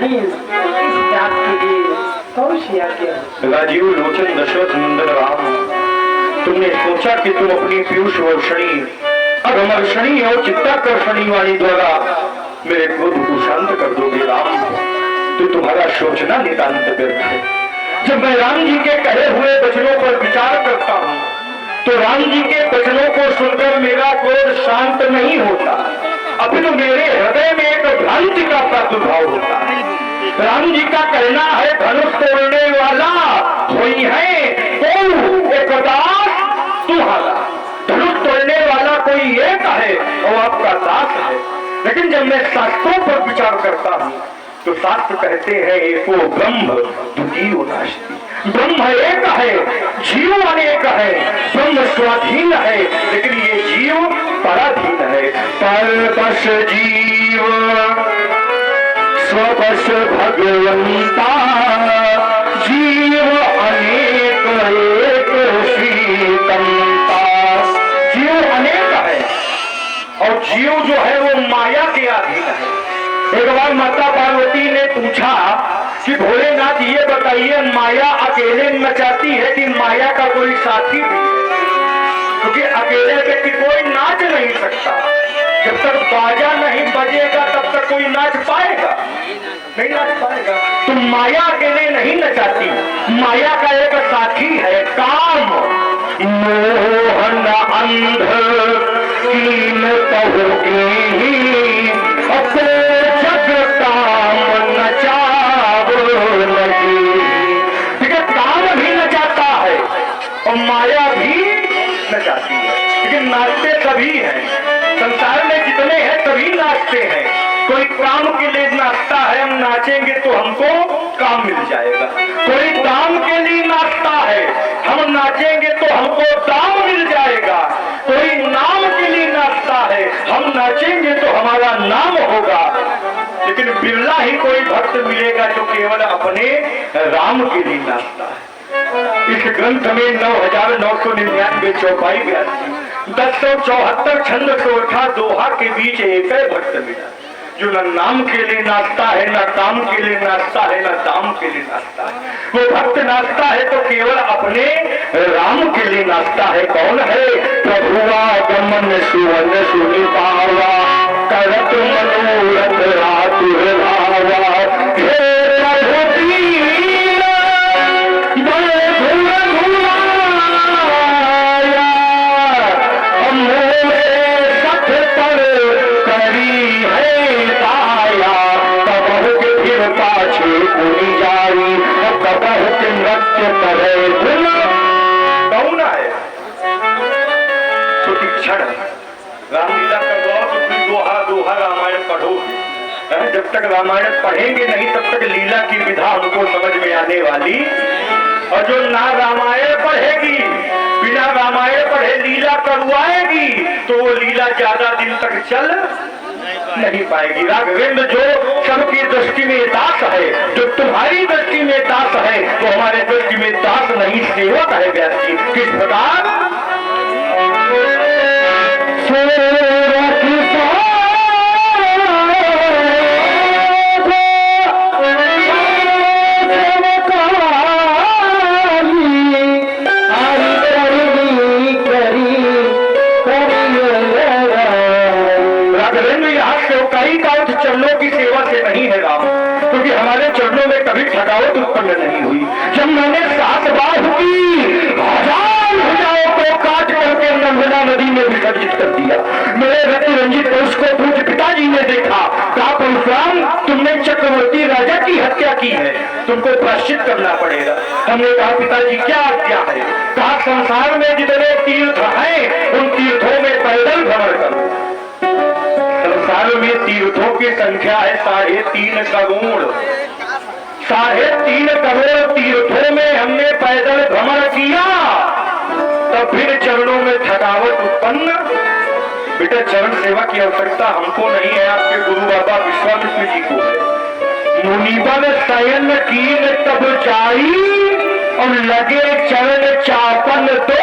नहीं इस त्याग के लिए कौन सी आज्ञा? राजीव लोचन दशरथ नंदन राम, तुमने सोचा कि तुम अपनी पीयूष वर्षणी अगमर्षणी और चित्ताकर्षणी वाणी द्वारा मेरे क्रोध को शांत कर दोगे राम, तो तुम्हारा सोचना नितांत व्यर्थ है। जब मैं राम जी के कहे हुए वचनों पर विचार करता हूँ तो राम जी के वचनों को सुनकर मेरा क्रोध शांत नहीं होता, अभी तो मेरे हृदय में एक भ्रांति का प्रादुर्भाव होता है। राम जी का कहना है धनुष तोड़ने वाला कोई है तो एक दास तुम्हारा, धनुष तोड़ने वाला कोई एक है और आपका दास है। लेकिन जब मैं शास्त्रों पर विचार करता हूँ तो शास्त्र कहते हैं एको ब्रह्म द्वितीयो नास्ति, ब्रह्म एक है जीव अनेक है, ब्रह्म स्वाधीन है लेकिन ये जीव पराधीन है। परवश जीव स्ववश भगवंता, जीव अनेक एक शीतमता। जीव अनेक है और जीव जो है वो माया के अधीन है। एक बार माता पार्वती ने पूछा कि भोलेनाथ ये बताइए माया अकेले नचाती है कि माया का कोई साथी भी है? क्योंकि अकेले व्यक्ति कोई नाच नहीं सकता, जब तक बाजा नहीं बजेगा तब तक कोई नाच पाएगा नहीं, नाच पाएगा। तो माया अकेले नहीं नचाती, माया का एक साथी है काम। मोहन अंध कीन कहोगे अपने जग काम नचावो लगी। ठीक है, काम भी नचाता है और माया भी नचाती है, लेकिन नाचते सभी हैं। संसार में जितने हैं सभी नाचते हैं। कोई काम के लिए नाचता है, हम नाचेंगे तो हमको काम मिल जाएगा। कोई दाम के लिए नाचता है, हम नाचेंगे तो हमको दाम मिल जाएगा। कोई नाम के लिए नाचता है, हम नाचेंगे तो हमारा नाम होगा। लेकिन बिरला ही कोई भक्त मिलेगा जो केवल अपने राम के लिए नाचता है। इस ग्रंथ में 9,999 चौपाई 1074 छंद सोठा दोहा के बीच एक भक्त मिला जो न नाम के लिए नाचता है, न काम के लिए नाचता है, न दाम के लिए नाचता है। वो भक्त नाचता है तो केवल अपने राम के लिए नाचता है। कौन है? प्रभुआ गमन सुवन सुनि पावा, करत मनोरथ आतुर भावा। हे प्रभु दीन बड़े भुवन भुलाया, मोरे सठ पर करी है दाया। कबहु के फिर पाछे कोई जाई, कबहु के नृत्य करे धुन। कौन है? सुतीक्षण रामलीला का गौर तो दोहा दोहा रामायण पढ़ो। जब तक रामायण पढ़ेंगे नहीं तब तक लीला की विधा हमको समझ में आने वाली। और जो ना रामायण पढ़ेगी, बिना रामायण पढ़े लीला करवाएगी तो वो लीला ज्यादा दिन तक चल नहीं पाएगी। राघवेंद्र जो सबकी दृष्टि में दास है, जो तुम्हारी दृष्टि में दास है, वो हमारे दृष्टि में दास नहीं सेवक है। व्यास जी किस प्रकार? चरणों की सेवा से नहीं है राम, क्योंकि हमारे चरणों में कभी थकावट उत्पन्न नहीं हुई। जब मैंने 7 बार की 1000 भुजाओं को काट करके नर्मदा नदी में विसर्जित कर दिया, मेरे रति रंजित पुरुष को पूज्य पिताजी ने देखा, कहा परशुराम तुमने चक्रवर्ती राजा की हत्या की है, तुमको प्रायश्चित करना पड़ेगा। हमने कहा पिताजी क्या हत्या है? कहा संसार में जितने तीर्थ हैं उन तीर्थों में पैदल भ्रमण करो। संसार में तीर्थों की संख्या है 3.5 करोड़। 3.5 करोड़ तीर्थों में हमने पैदल भ्रमण किया, तब फिर चरणों में थकावट उत्पन्न। बेटा चरण सेवा की आवश्यकता हमको नहीं है, आपके गुरु बाबा विश्वामित्र जी को है। मुनिबल शयन कीन तब जाई और लगे चरण चापन दो,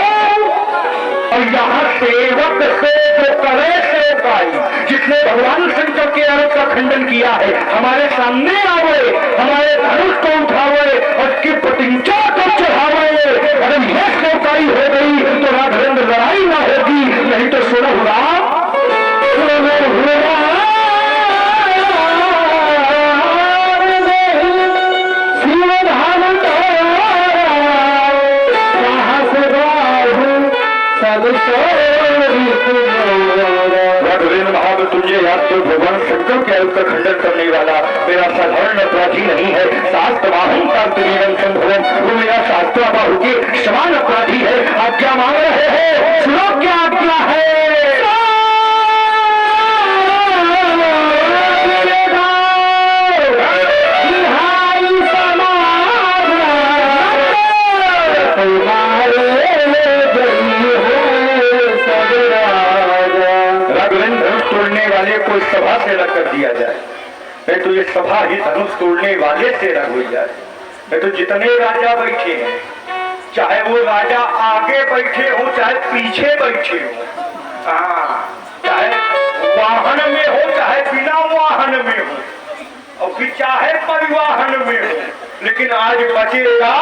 और यहाँ सेवक से जो करे सेवकाई, जिसने भगवान शंकर के अर्थ का खंडन किया है। हमारे सामने आवे, हमारे धनुष को उठावे और उसकी प्रतिज्ञा को चढ़ावे। अगर यह सेवकाई हो गई तो राघवेंद्र लड़ाई ना होगी, नहीं तो सुना हुआ राघवेंद्र महादेव तुझे याद तो भगवान शंकर के अर्थ का खंडन करने वाला मेरा साधारण अपराधी नहीं है। शास्त्र वाहन का वो मेरा शास्त्र बाहु के समान अपराधी है। आप क्या मांग रहे हैं? सुनो क्या आज्ञा है। कोई सभा से रख कर दिया जाए, नहीं तो ये सभा ही धनुष तोड़ने वाले से रख हो जाए। नहीं तो जितने राजा बैठे हैं, चाहे वो राजा आगे बैठे हो चाहे पीछे बैठे हो, चाहे वाहन में हो चाहे बिना वाहन में हो, और फिर चाहे परिवाहन में हो, लेकिन आज बचेगा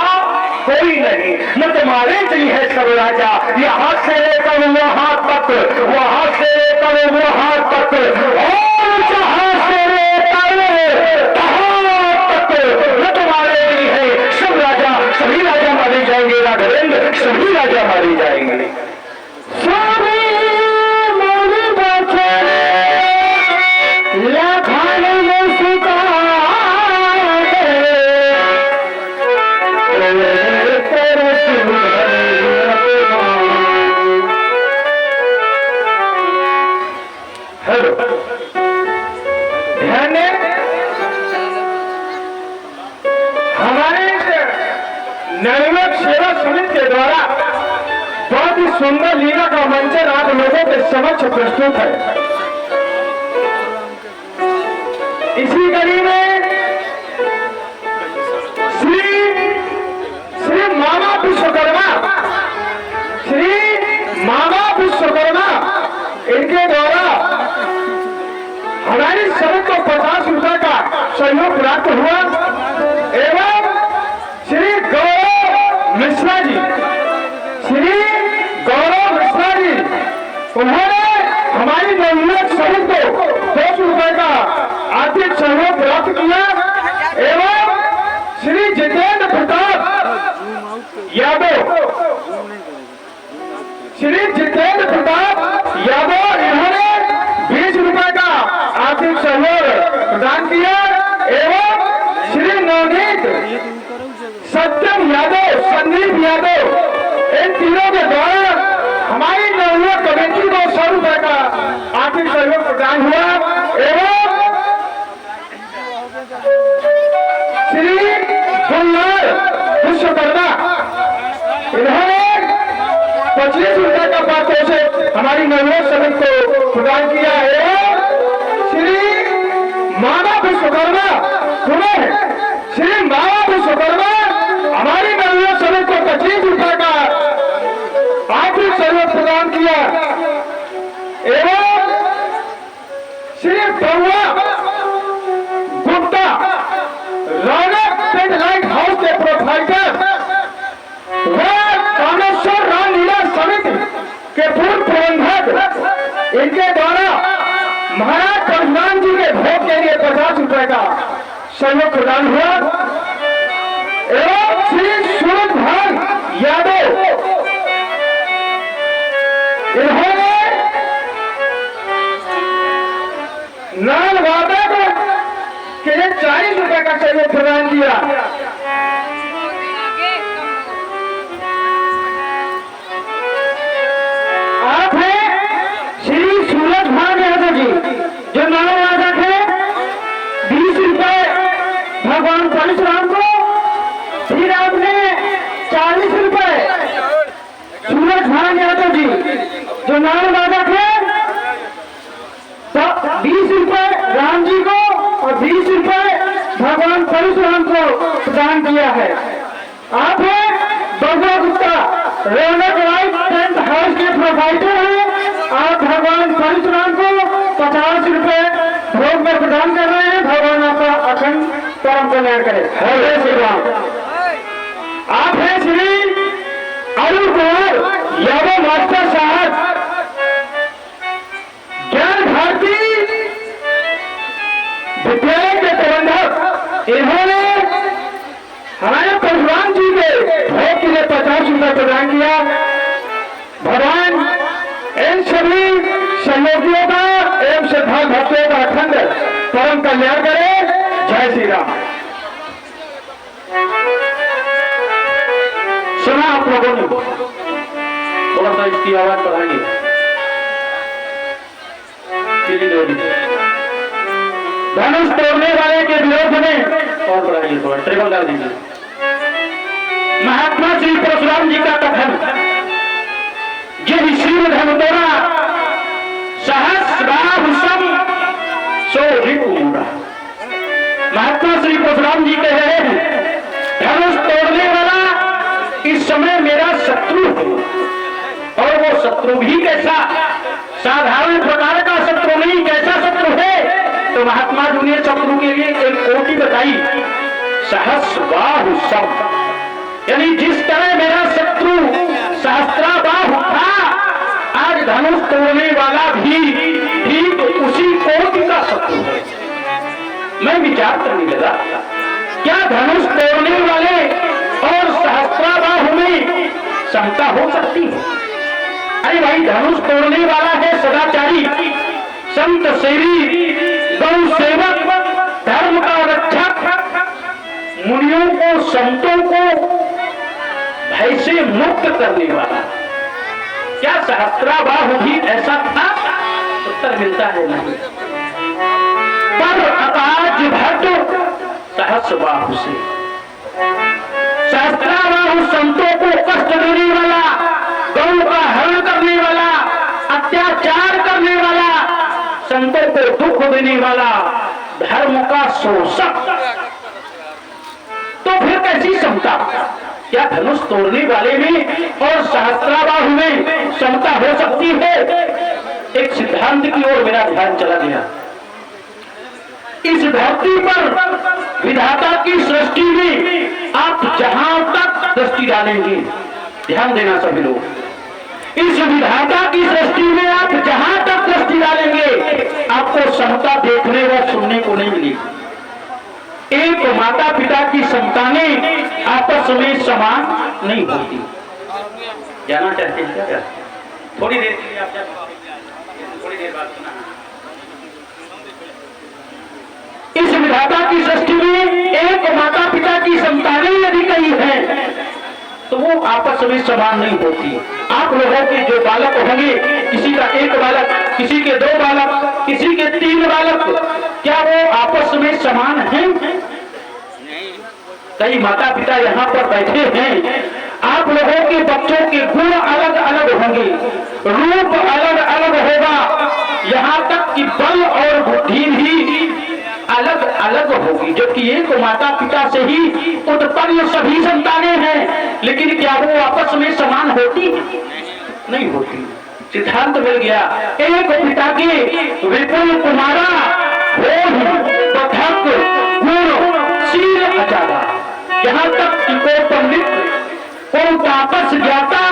कोई नहीं। न तुम्हारे चाहिए है सब राजा, यहाँ से लेकर वहां तक, वहां से लेकर वहां तक, और जहां से लेकर तहां तक, न तुम्हारे लिए है सब राजा। सभी राजा मारे जाएंगे राघवेंद्र, सभी राजा मारे जाएंगे। सुंदर लीला का मंचन आप लोगों के समक्ष प्रस्तुत है। इसी कड़ी में श्री मामा विश्वकर्मा इनके द्वारा हमारी सभी को 50 रुपए का सहयोग प्राप्त हुआ एवं श्री गौरव मिश्रा जी, उन्होंने हमारी नवयुवक सभी को 200 रुपए का आर्थिक सहयोग प्राप्त किया एवं श्री जितेंद्र प्रताप यादव, इन्होंने 20 रुपए का आर्थिक सहयोग प्रदान किया एवं श्री नवनीत सत्यम यादव, संदीप यादव, इन तीनों के द्वारा हमारी नवयुवक कमेटी को 100 रुपए का आर्थिक सहयोग प्रदान हुआ एवं श्री दुल्लर विश्वकर्मा, इन्होंने 25 रुपए का पात्रों से हमारी नवयुवक समिति को प्रदान किया एवं श्री मामा विश्वकर्मा, श्री मामा विश्वकर्मा हमारी नवयुवक समिति को 25 रुपए का आर्थिक सहयोग प्रदान किया एवं श्री बउआ गुप्ता, रौनक टेंट लाइट हाउस के प्रोप्राइटर व कामेश्वर रामलीला समिति के पूर्व प्रबंधक, इनके द्वारा महाराज परशुराम जी के भोग के लिए 50 रुपए का सहयोग प्रदान हुआ एवं श्री सूरजभान यादव, इन्होंने नाल वादक के लिए 40 रुपए का सहयोग प्रदान किया। आप हैं श्री सूरजभान यादव जी, जो नाल वादक है, 20 रुपए भगवान परशुराम को, फिर आपने 40 रुपए सूरजभान यादव जी जो नाम वादक है, 20 रुपए राम जी को और 20 रुपए भगवान परशुराम को प्रदान किया है। आप हैं बउआ गुप्ता, रौनक लाइट टेंट हाउस के प्रोप्राइटर हैं। आप भगवान परशुराम को 50 रुपए भोग में प्रदान कर रहे हैं। भगवान आपका अखंड परम कल्याण करे। जय श्री राम। आप हैं श्री अरुण कुमार यादव मास्टर साहब, ज्ञान भारती विद्यालय के प्रबंधक। इन्होंने हमारे परशुराम जी के भोग के लिए 50 रुपए प्रदान किया। भगवान इन सभी सहयोगियों का एवं श्रद्धालु भक्तों का अखंड परम कल्याण करे। जय श्री राम। सुना आप लोगों ने, थोड़ा सा इसकी आवाज बढ़ाएंगे। धनुष तोड़ने वाले के विरोध में और बढ़ाइए, थोड़ा ट्रिपल डाल दीजिए। महात्मा श्री परशुराम जी का कथन, श्री धनुतोरा सहस्राभूषम सोहिपूरा। महात्मा श्री परशुराम जी कह रहे हैं, धनुष तोड़ने वाला इस समय मेरा शत्रु है। और वो शत्रु भी कैसा, साधारण प्रकार का शत्रु नहीं, कैसा शत्रु है? तो महात्मा जी ने शत्रु के लिए एक कोटि बताई, सहस्राभूषम, यानी जिस तरह मेरा शत्रु सहस्राबाहु था, आज धनुष तोड़ने वाला भी ठीक उसी कोटि का शत्रु है। मैं विचार करने लगा, क्या धनुष तोड़ने वाले और सहस्राबाहु में समता हो सकती है? अरे भाई, धनुष तोड़ने वाला है सदाचारी, संत सेवी, गौ सेवक, धर्म का रक्षक, मुनियों को संतों को भय से मुक्त करने वाला। क्या सहस्राबाहु भी ऐसा था? उत्तर मिलता है नहीं। पर अकाज भट्ट सहस्राबाहु से, सहस्राबाहु संतों को कष्ट देने वाला, गौ का हरण करने वाला, अत्याचार करने वाला, संतों को दुख देने वाला, धर्म का शोषक, तो फिर कैसी समता? क्या धनुष तोड़ने वाले में और सहस्राबाहु में समता हो सकती है? एक सिद्धांत की ओर मेरा ध्यान चला गया। इस धरती पर विधाता की सृष्टि में आप जहां तक दृष्टि डालेंगे, ध्यान देना सभी लोग, इस विधाता की सृष्टि में आप जहां तक दृष्टि डालेंगे, आपको समता देखने व सुनने को नहीं मिलेगी। एक माता पिता की संतानें आपस में समान नहीं होती। जाना चाहते हैं क्या? थोड़ी देर के लिए आप थोड़ी देर बाद सुना। इस विधाता की सृष्टि में एक माता पिता की संतानें यदि कई हैं, तो वो आपस में समान नहीं होती। आप लोगों के जो बालक होंगे, किसी का एक बालक, किसी के 2 बालक, किसी के 3 बालक, क्या वो आपस में समान हैं? कई माता पिता यहाँ पर बैठे हैं, आप लोगों के बच्चों के गुण अलग अलग होंगे, रूप अलग अलग होगा, यहाँ तक कि बल और बुद्धि भी अलग अलग होगी। जबकि एक माता पिता से ही उत्पन्न सभी संतानें हैं, लेकिन क्या वो आपस में समान होती? नहीं होती। सिद्धांत मिल गया, एक पिता के विपुल कुमारा बधक गुणशील अचारा। यहाँ तक कि को पंडित, को तापस ज्ञाता,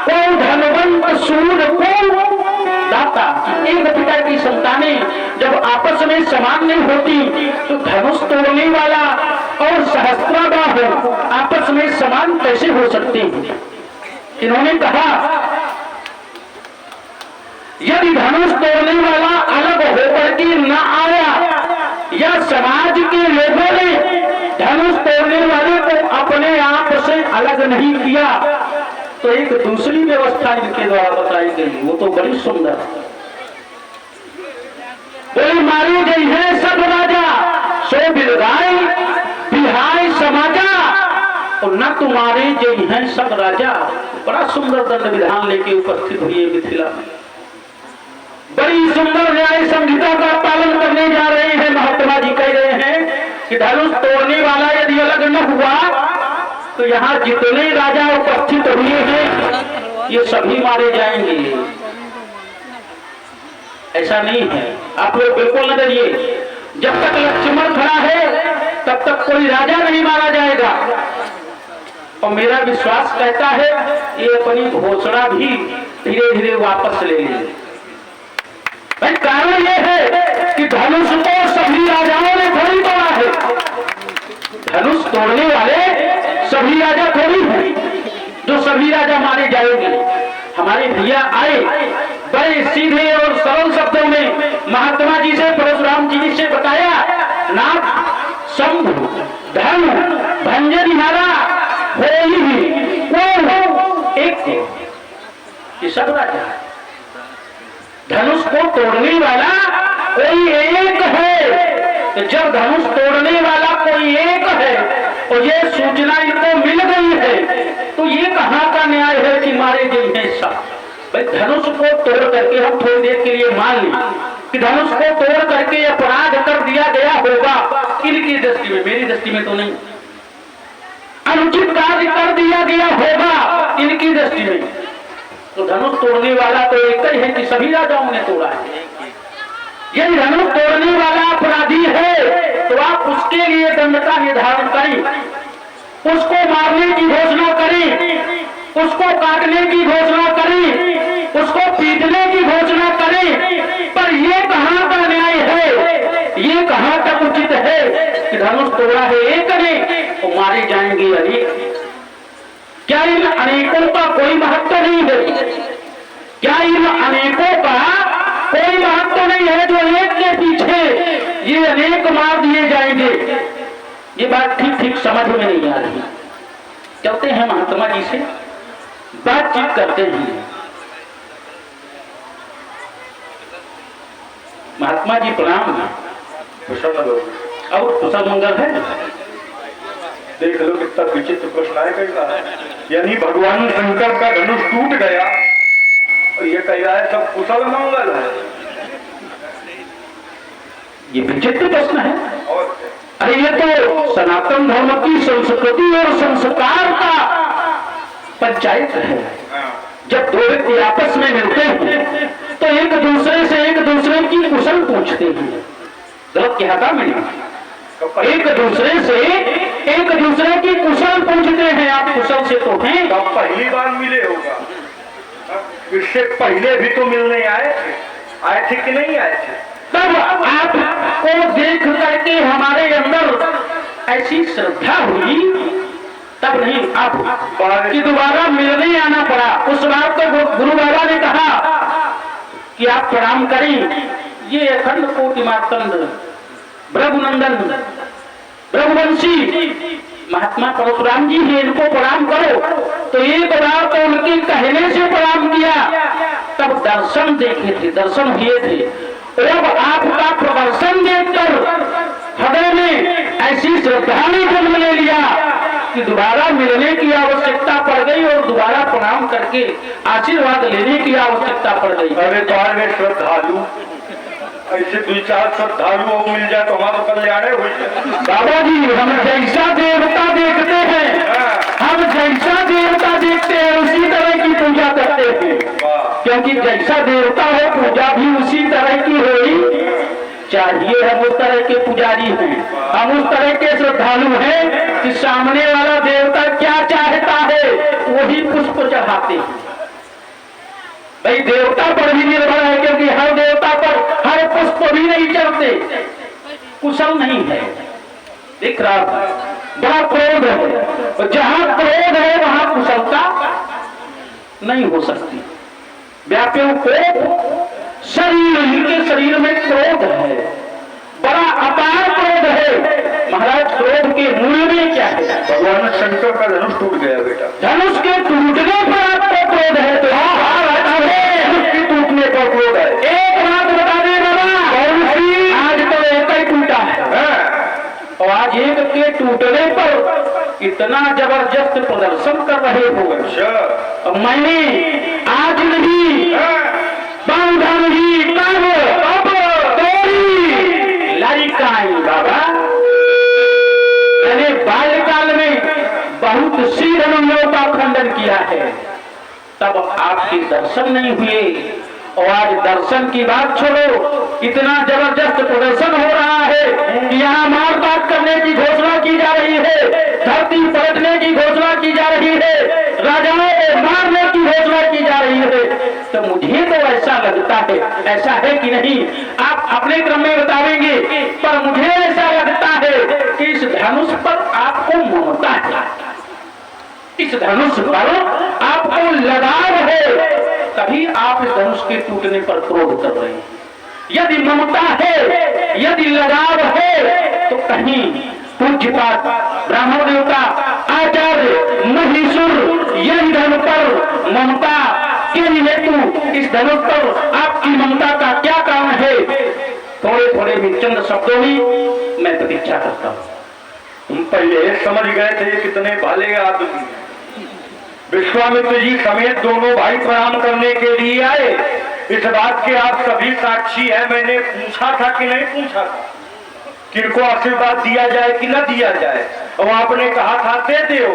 को धनवंत सूर, को दाता, एक पिता की संतानें जब आपस में समान नहीं होती, तो धनुष तोड़ने वाला और सहस्राबाहु आपस में समान कैसे हो सकते हैं? इन्होंने कहा, यदि धनुष तोड़ने वाला अलग होकर के न आया, या समाज के लोगों ने धनुष तोड़ने वाले को अपने आप से अलग नहीं किया, तो एक दूसरी व्यवस्था इनके द्वारा बताई गई, वो तो बड़ी सुंदर। बोले, मारी गई है सब राजा, सो बिरगाई बिहाय समाजा, और न तुम्हारे जय हैं सब राजा। बड़ा सुंदर दंड विधान लेके उपस्थित हुई है मिथिला में। बड़ी सुंदर न्याय संहिता का पालन करने जा रहे हैं। महात्मा जी कह रहे हैं कि धनुष तोड़ने वाला यदि अलग न हुआ, तो यहाँ जितने राजा उपस्थित हुए हैं, ये सभी मारे जाएंगे। ऐसा नहीं है, आप लोग बिल्कुल न डरिए। जब तक लक्ष्मण खड़ा है तब तक कोई राजा नहीं मारा जाएगा। और मेरा विश्वास कहता है ये अपनी घोषणा भी धीरे धीरे वापस ले लेंगे। भाई कारण ये है कि धनुष को सभी राजाओं ने थोड़ी तोड़ा है। धनुष तोड़ने वाले सभी राजा थोड़ी हैं जो सभी राजा मारे जाएंगे। हमारे भैया आए बड़े सीधे और सरल शब्दों में महात्मा जी से, परशुराम जी से बताया, नाथ शंभु धर्म भंजन हारा हो ही वो एक ये सब राजा। धनुष को तोड़ने वाला कोई एक है। जब धनुष तोड़ने वाला कोई एक है और ये सूचना इनको मिल गई है तो ये कहाँ का न्याय है कि मारे गए हैं सब। भाई धनुष को तोड़ करके हम थोड़ी देर के लिए मान लें कि धनुष को तोड़ करके अपराध कर दिया गया होगा इनकी दृष्टि में, मेरी दृष्टि में तो नहीं। अनुचित कार्य कर दिया गया होगा इनकी दृष्टि में, तो धनुष तोड़ने वाला तो एक ही है कि सभी राजाओं ने तोड़ा है। यदि धनुष तोड़ने वाला अपराधी है तो आप उसके लिए दंड का निर्धारण करें, उसको मारने की घोषणा करें, उसको काटने की घोषणा करें, उसको पीटने की घोषणा करें। पर ये कहाँ का न्याय है, ये कहाँ तक उचित है कि धनुष तोड़ा है एक ने तो मारे जाएंगे अनेक। क्या इन अनेकों का कोई महत्व नहीं है? क्या इन अनेकों का कोई महत्व नहीं है जो एक के पीछे ये अनेक मार दिए जाएंगे? ये बात ठीक ठीक समझ में नहीं आ रही। चलते हैं महात्मा जी से बातचीत करते हैं। महात्मा जी प्रणाम। और कुशल मंगल है? देख लो कितना विचित्र प्रश्न आएगा। यानी भगवान शंकर का धनुष टूट गया और ये कह रहा है सब कुशल मंगल है। ये विचित्र प्रश्न है। और अरे ये तो सनातन धर्म की संस्कृति और संस्कार का पंचायत है। जब दो व्यक्ति आपस में मिलते हैं तो एक दूसरे से एक दूसरे की कुशल पूछते हैं। गलत कहता मैंने? एक दूसरे से एक दूसरे की कुशल पूछते हैं। आप कुशल से तो हैं, तो पहली बार मिले होगा, इससे पहले भी तो मिलने आए थे कि नहीं आए थे? तब आपको देख करके हमारे अंदर ऐसी श्रद्धा हुई, तब नहीं आप कि दोबारा मिलने आना पड़ा। उस बात को गुरु बाबा ने कहा कि आप प्रणाम करें। ये अखंड कोटि मार्तंड ब्रघुनंदन ब्रघुवंशी महात्मा परशुराम जी है, इनको प्रणाम करो। तो एक बार तो उनके कहने से प्रणाम किया, तब दर्शन देखे थे, दर्शन हुए थे। अब आपका प्रदर्शन देखकर हृदय में ऐसी श्रद्धा ने जन्म ले लिया कि दोबारा मिलने की आवश्यकता पड़ गई और दोबारा प्रणाम करके आशीर्वाद लेने की आवश्यकता पड़ गई। अरे द्वार में श्रद्धालु ऐसे 2-4 श्रद्धालु मिल जाए तो हमारा कल्याण हो जाए। बाबा जी हम जैसा देवता देखते हैं, हम जैसा देवता देखते हैं उसी तरह की पूजा करते हैं। क्योंकि जैसा देवता है पूजा भी उसी तरह की होनी चाहिए। हम उस तरह के पुजारी हैं, हम उस तरह के श्रद्धालु हैं कि सामने वाला देवता क्या चाहता है वही पुष्प चढ़ाते हैं। भाई देवता पर भी निर्भर है, क्योंकि हर देवता पर हर पुष्प भी नहीं चढ़ते, कुशल नहीं है। दिख रहा बड़ा क्रोध है, जहां क्रोध है वहां कुशलता नहीं हो सकती। व्याप्यों को शरीर, इनके शरीर में क्रोध है, बड़ा अपार क्रोध है। महाराज क्रोध के मूल में क्या है? भगवान शंकर का धनुष टूट गया बेटा। धनुष के टूटने पर आपको क्रोध है तो धनुष के टूटने पर क्रोध है। एक बात बता दे बाबा, आज तो एक ही टूटा है और आज एक के टूटने पर इतना जबरदस्त प्रदर्शन कर रहे हो। मैंने आज नहीं बांधा नहीं कब तोड़ी लड़काई बाबा। मैंने बाल्यकाल में बहुत सी रणों का खंडन किया है, तब आपके दर्शन नहीं हुए और आज दर्शन की बात छोड़ो, इतना जबरदस्त प्रदर्शन हो रहा है कि यहाँ मारकाट करने की घोषणा की जा रही है, धरती पलटने की घोषणा की जा रही है, राजाओं को मारने की घोषणा की जा रही है। तो मुझे तो ऐसा लगता है, ऐसा है कि नहीं आप अपने क्रम में बताएंगे, पर मुझे ऐसा लगता है कि इस धनुष पर आपको ममता है, इस धनुष पर आपको लगाव है, तभी आप इस धनुष के टूटने पर क्रोध कर रहे हैं। यदि ममता है, यदि लगाव है, तो कहीं पूज्यपात ब्राह्मण देवता आचार्य महीसुर यही धनुष पर ममता के हेतु इस धनुष पर आपकी ममता का क्या कारण है? थोड़े थोड़े भी चंद शब्दों में मैं प्रतीक्षा करता हूँ। तुम पहले समझ गए थे कितने भले आदमी। विश्वामित्र जी समेत दोनों भाई प्रणाम करने के लिए आए। इस बात के आप सभी साक्षी हैं। मैंने पूछा था कि नहीं पूछा था किनको आशीर्वाद दिया जाए कि न दिया जाए, और आपने कहा था दे दो,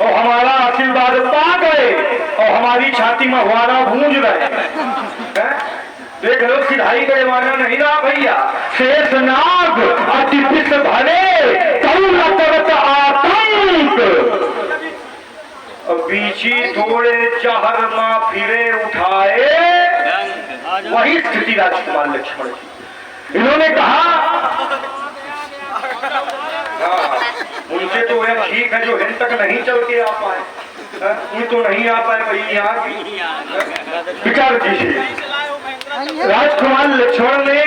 और हमारा आशीर्वाद पा गए और हमारी छाती में हमारा गूंज रहे हैं। देख लो, सिधाई का जमाना नहीं रहा भैया। शेषनाग अति विष भले तरुण करत आतंक, बीची थोड़े चहर मां फिरे उठाए, वही स्थिति राजकुमार लक्ष्मण जी। इन्होंने कहा उनसे तो वह ठीक है जो हिंद तक नहीं चल के आ पाए, उन तो नहीं आ पाए भाई यहाँ विचार कीजिए। राजकुमार लक्ष्मण ने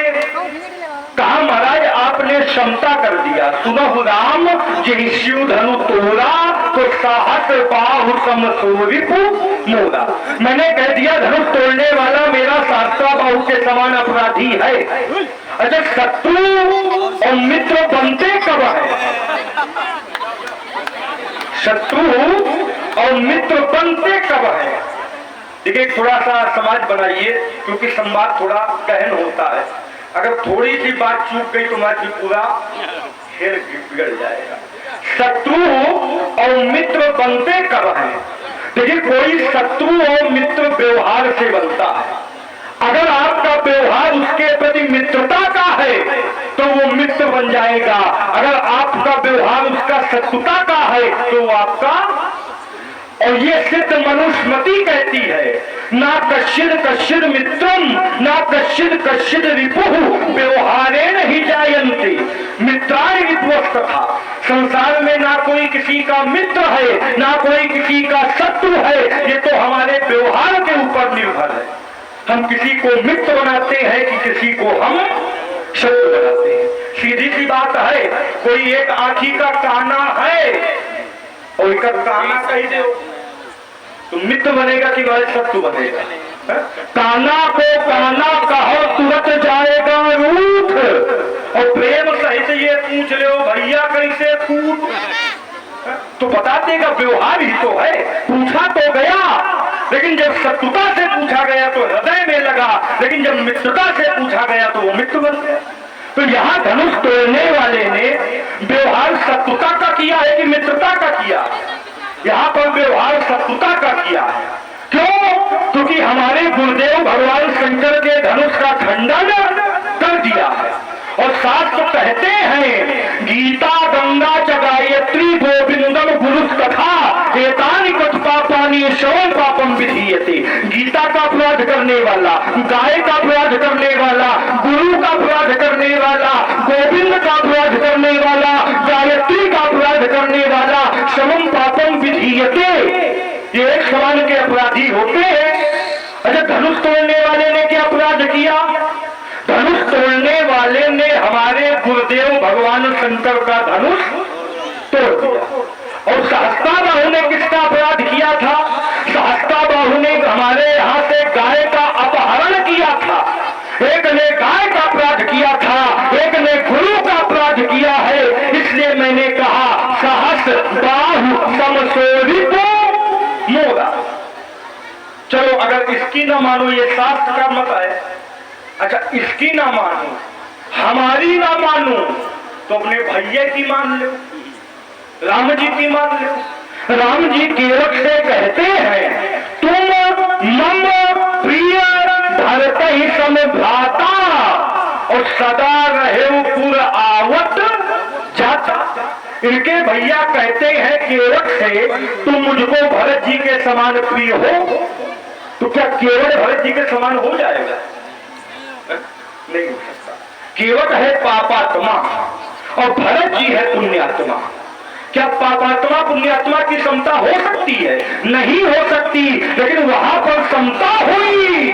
कहा महाराज आपने क्षमता कर दिया, सुनो राम जय शिव धनु तोरा तो साहस बाहु समसोरिपु मोरा। मैंने कह दिया धनुष तोड़ने वाला मेरा शास्त्रा बाहु के समान अपराधी है। अच्छा, शत्रु और मित्र बनते कब है? शत्रु और मित्र बनते कब है? देखिए, थोड़ा सा समाज बनाइए, क्योंकि संवाद थोड़ा गहन होता है। अगर थोड़ी सी बात चूक गई तो हमारी पूरा खेल बिगड़ जाएगा। शत्रु और मित्र बनते कब है? देखिए, कोई शत्रु और मित्र व्यवहार से बनता है। अगर आपका व्यवहार उसके प्रति मित्रता का है तो वो मित्र बन जाएगा, अगर आपका व्यवहार उसका शत्रुता का है तो वो आपका। और ये सिद्ध मनुस्मृति कहती है, ना कश्चिद कश्चिद मित्रम ना कश्चिद कश्चिद रिपुः व्यवहारेण ही जायन्ते मित्राणि रिपुस्तथा। संसार में ना कोई किसी का मित्र है ना कोई किसी का शत्रु है, ये तो हमारे व्यवहार के ऊपर निर्भर है। हम किसी को मित्र बनाते हैं कि किसी को हम शत्रु बनाते हैं। सीधी सी बात है, कोई एक आँखी का काना है और एक काना कह दो तो मित्र बनेगा कि वह शत्रु बनेगा? काना को काना कहो तुरंत जाएगा रूठ, और प्रेम सहित ये पूछ लो भैया कैसे कूट, तो बता देगा व्यवहार ही तो है। पूछा तो गया, लेकिन जब शत्रुता से पूछा गया तो हृदय में लगा, लेकिन जब मित्रता से पूछा गया तो वो मित्र बन गया। तो यहाँ धनुष तोड़ने वाले ने व्यवहार शत्रुता का किया है कि मित्रता का किया? यहाँ पर व्यवहार शत्रुता का किया है। क्यों? क्योंकि हमारे गुरुदेव भगवान शंकर के धनुष का खंडन कर दिया है। और शास्त्र कहते हैं, गीता गंगा च गायत्री गोविंदम गुरु कथा एतानि कथ पापानि श्रवण पापम विधीयते। गीता का अपराध करने वाला, गाय का अपराध करने वाला, गुरु का अपराध करने वाला, गोविंद का अपराध करने वाला, गायत्री का अपराध करने वाला, श्रवण पापम विधीयते, ये एक समान के अपराधी होते हैं। अच्छा, धनुष तोड़ने वाले ने क्या अपराध किया? धनुष तोड़ने वाले ने हमारे गुरुदेव भगवान शंकर का धनुष तोड़ दिया। और सहस्ता बाहु ने किसका अपराध किया था? सहस्ता बाहु ने हमारे यहाँ से गाय का अपहरण किया था। एक ने गाय का अपराध किया था, एक ने गुरु का अपराध किया है। इसलिए मैंने कहा सहस बाहु समसोरिपु मोरा। चलो, अगर इसकी ना मानो, ये शास्त्र का मत है। अच्छा, इसकी ना मानो, हमारी ना मानो, तो अपने भैया की मान लो, राम जी की मान लो। राम जी केवट से कहते हैं, तुम मम प्रिय भरत ही समभ्राता और सदा रहे पुर आवत जाता। इनके भैया कहते हैं केवट से तुम मुझको भरत जी के समान प्रिय हो, तो क्या केवट भरत जी के समान हो जाएगा? नहीं हो सकता। केवट है पापात्मा और भरत जी है पुण्यात्मा। क्या पापात्मा पुण्यात्मा की समता हो सकती है? नहीं हो सकती। लेकिन वहां पर समता हुई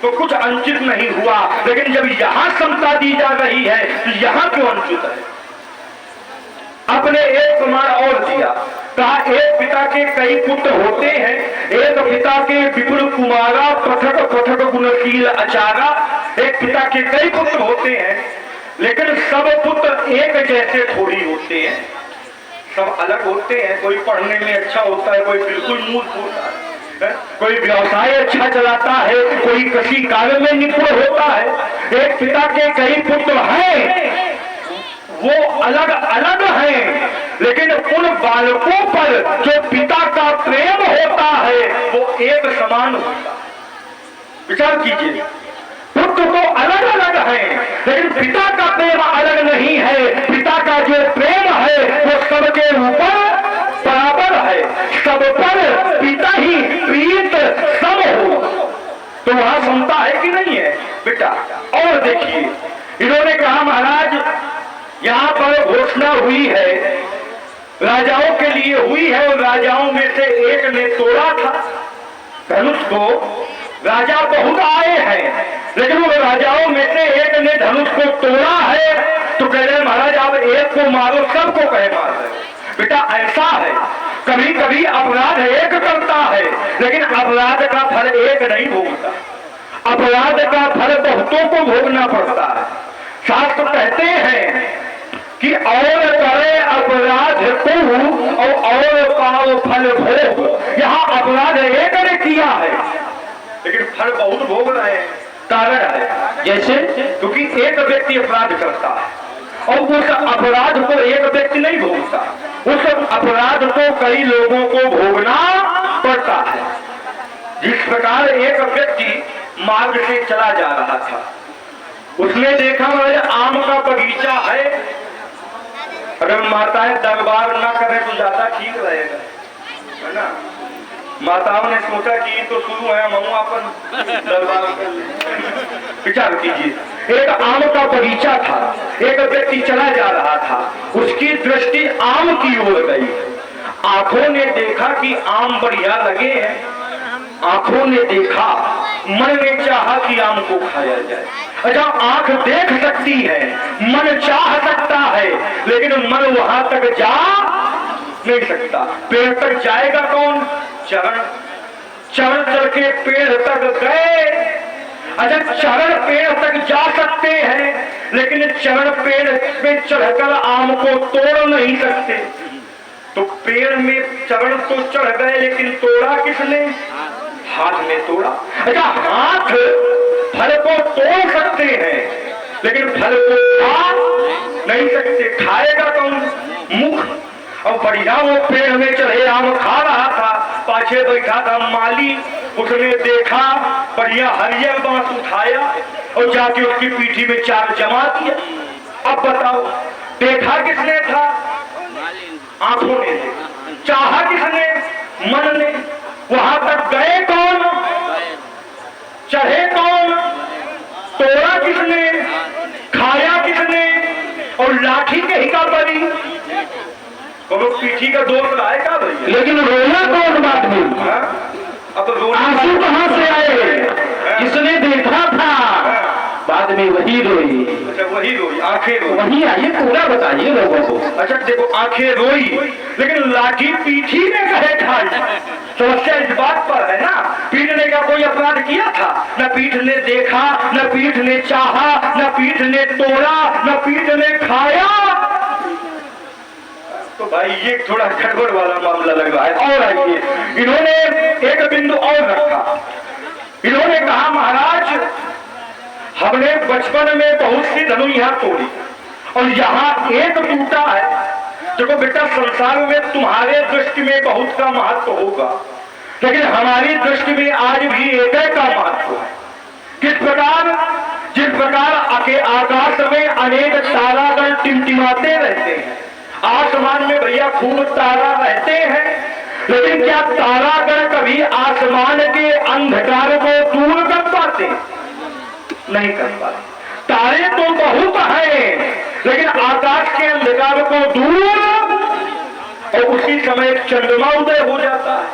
तो कुछ अनुचित नहीं हुआ, लेकिन जब यहां समता दी जा रही है तो यहां क्यों अनुचित है? अपने एक प्रमाण और दिया, कहा एक पिता के कई पुत्र होते हैं, एक पिता के विपुल कुमारा पथक पथक गुणशील अचारा। एक पिता के कई पुत्र होते हैं, लेकिन सब पुत्र एक जैसे थोड़ी होते हैं, सब अलग होते हैं। कोई पढ़ने में अच्छा होता है, कोई बिल्कुल मूर्ख होता है, कोई व्यवसाय अच्छा चलाता है, कोई कृषि कार्य में निपुण होता है। एक पिता के कई पुत्र हैं, वो अलग अलग हैं, लेकिन उन बालकों पर जो पिता का प्रेम होता है वो एक समान होता है। विचार कीजिए, पुत्र तो अलग अलग हैं, लेकिन पिता का प्रेम अलग नहीं है। पिता का जो प्रेम है वो सबके ऊपर बराबर है, सब पर पिता ही प्रीत सम हो। तो वहां समता है कि नहीं है बेटा? और देखिए, इन्होंने कहा महाराज यहाँ पर घोषणा हुई है, राजाओं के लिए हुई है, और राजाओं में से एक ने तोड़ा था धनुष को। राजा बहुत आए हैं, लेकिन वो राजाओं में से एक ने धनुष को तोड़ा है। तो कह रहे महाराज आप एक को मारो, सबको कहे मार रहे। बेटा ऐसा है, कभी कभी अपराध एक करता है, लेकिन अपराध का फल एक नहीं भोगता। अपराध का फल बहुतों को भोगना पड़ता है। शास्त्र कहते हैं कि और करे अपराध को और पाओ फल भोग। यहाँ अपराध एक ने किया है, लेकिन फल बहुत भोग रहे हैं। कारण है जैसे, क्योंकि एक व्यक्ति अपराध करता है और उस अपराध को एक व्यक्ति नहीं भोगता, उस अपराध को कई लोगों को भोगना पड़ता है। जिस प्रकार एक व्यक्ति मार्ग से चला जा रहा था, उसने देखा आम का बगीचा है, अगर माताएं दरबार ना करें तो ज्यादा ठीक रहेगा, है ना? माताओं ने सोचा कि ये तो शुरू है, हम अपन दरबार कर ले। विचार कीजिए, एक आम का बगीचा था, एक व्यक्ति चला जा रहा था, उसकी दृष्टि आम की ओर गई। आंखों ने देखा कि आम बढ़िया लगे हैं, आंखों ने देखा, मन ने चाहा कि आम को खाया जाए। अच्छा, आंख देख सकती है, मन चाह सकता है, लेकिन मन वहां तक जा नहीं सकता। पेड़ तक जाएगा कौन? चरण। चरण चढ़ के पेड़ तक गए। अच्छा, चरण पेड़ तक जा सकते हैं, लेकिन चरण पेड़ पे चढ़कर आम को तोड़ नहीं सकते। तो पेड़ में चरण तो चढ़ गए, लेकिन तोड़ा किसने? हाथ में तोड़ा। अच्छा, हाथ फल को तोड़ सकते हैं, लेकिन फल को खा नहीं सकते। खाएगा कौन? मुख। और बढ़िया वो पेड़ में चढ़े आम खा रहा था, पाछे बैठा था माली, उसने देखा, बढ़िया हरियर बांस उठाया और जाके उसकी पीठी में चार जमा दिया। अब बताओ, देखा किसने था? आंखों ने। चाहा किसने? मन ने। वहां तक गए कौन? चढ़े कौन? तोड़ा किसने? खाया किसने? और लाठी के हिका पड़ी। तो पीठी का दोष आएगा भाई, लेकिन रोना कौन बात में? अब आंसू कहां से आए? जिसने देखा था बाद में वही रोई। अच्छा, वही रोई, आंखें रोई। वही आइए, पूरा बताइए लोगों को। अच्छा देखो, आंखें रोई, लेकिन लाठी पीठी में कहे खाई। समस्या इस बात पर है ना, पीठ ने क्या कोई अपराध किया था? न पीठ ने देखा, न पीठ ने चाहा, न पीठ ने तोड़ा, न पीठ ने खाया। तो भाई ये थोड़ा गड़बड़ वाला मामला लग रहा है। और आइए, इन्होंने एक बिंदु और रखा। इन्होंने कहा महाराज हमने बचपन में बहुत सी धनुइयां तोड़ी और यहाँ एक टूटा है। देखो बेटा, संसार में तुम्हारे दृष्टि में बहुत का महत्व होगा, लेकिन हमारी दृष्टि में आज भी एक का महत्व है। किस प्रकार? जिस प्रकार आकाश में अनेक तारागण टिमटिमाते रहते हैं, आसमान में भैया खूब तारा रहते हैं, लेकिन क्या तारागण कभी आसमान के अंधकार को दूर कर पाते? नहीं कर पाते। तारे तो बहुत है, लेकिन आकाश के अंधकार को दूर, और उसी समय चंद्रमा उदय हो जाता है,